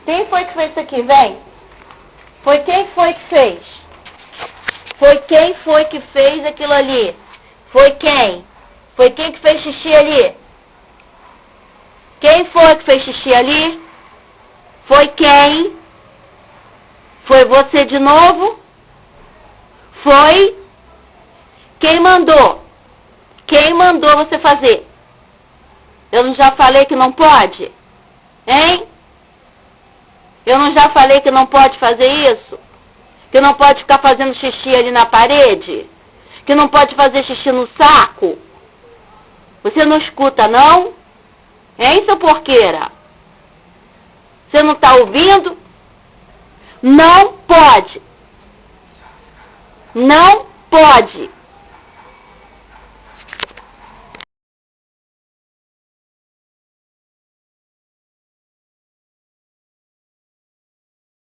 Quem foi que fez isso aqui? Vem. Foi quem foi que fez? Foi quem foi que fez aquilo ali? Foi quem? Foi quem que fez xixi ali? Quem foi que fez xixi ali? Foi quem? Foi você de novo? Foi? Quem mandou? Quem mandou você fazer? Eu não já falei que não pode? Hein? Eu não já falei que não pode fazer isso? Que não pode ficar fazendo xixi ali na parede? Que não pode fazer xixi no saco? Você não escuta, não? Hein, seu porqueira? Você não está ouvindo? Não pode. Não pode.